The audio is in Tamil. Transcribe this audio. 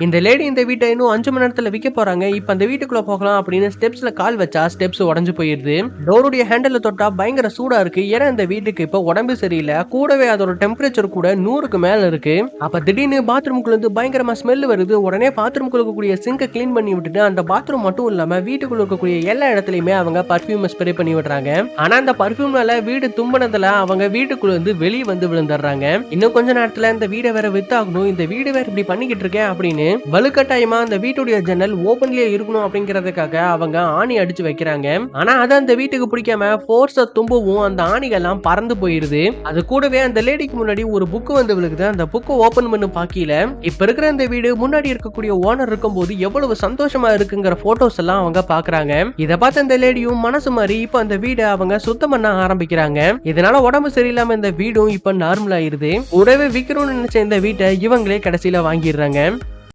இந்த லேடி இந்த வீட்டை இன்னும் 5 மணி நேரத்துல விற்க போறாங்க. இப்ப அந்த வீட்டுக்குள்ள போகலாம் அப்படின்னு ஸ்டெப்ஸ்ல கால் வச்சா ஸ்டெப்ஸ் உடைஞ்சு போயிருது. டோருடைய ஹேண்டில் தொட்டா பயங்கர சூடா இருக்கு. ஏன்னா இந்த வீட்டுக்கு இப்ப உடம்பு சரியில்லை. கூடவே அதோட டெம்பரேச்சர் கூட 100க்கு மேல இருக்கு. அப்ப திடீர்னு பாத்ரூம்குள்ள இருந்து பயங்கரமா ஸ்மெல் வருது. உடனே பாத்ரூம்குள்ள இருக்கக்கூடிய சிங்கை கிளீன் பண்ணி விட்டுட்டு அந்த பாத்ரூம் மட்டும் இல்லாம வீட்டுக்குள்ள இருக்கக்கூடிய எல்லா இடத்துலயுமே அவங்க பர்ஃபியூம் ஸ்ப்ரே பண்ணி விடுறாங்க. ஆனா அந்த பர்ஃபியூம்னால வீடு தும்பினதுல அவங்க வீட்டுக்குள்ள இருந்து வெளியே வந்து விழுந்துடுறாங்க. இன்னும் கொஞ்ச நேரத்துல இந்த வீடை வேற வித்தாகணும். இந்த வீடு வேற இப்படி பண்ணிக்கிட்டு இருக்கேன் அப்படின்னு வலுக்கட்டாயமா அந்த வீட்டுடைய ஜன்னல் ஓபன்லயே இருக்கணும் அப்படிங்கறதுக்காக அவங்க ஆணி அடிச்சு வைக்கிறாங்க. ஆனா அது அந்த வீட்டுக்கு பிடிக்காம போர்ஸ தும்பவும் அந்த ஆணிகள் எல்லாம் பறந்து போயிருது. அது கூடவே அந்த லேடிக்கு முன்னாடி ஒரு புக் வந்து விழுகுது. அந்த புக் ஓபன் பண்ணி பாக்கல இப்ப இருக்கிற இந்த வீடு முன்னாடி இருக்கக்கூடிய ஓனர் இருக்கும்போது எவ்வளவு சந்தோஷமா இருக்குங்கிற போட்டோஸ் எல்லாம் அவங்க பாக்குறாங்க. இத பார்த்த அந்த லேடியும் மனசு மாறி இப்ப அந்த வீடை அவங்க சுத்தம் பண்ண ஆரம்பிக்கிறாங்க. இதனால உடம்பு சரியில்லாம இந்த வீடும் இப்ப நார்மல் ஆயிருது. கூடவே விக்கணும்னு நினைச்ச இந்த வீட்டை இவங்களே கடைசியில வாங்கிடுறாங்க.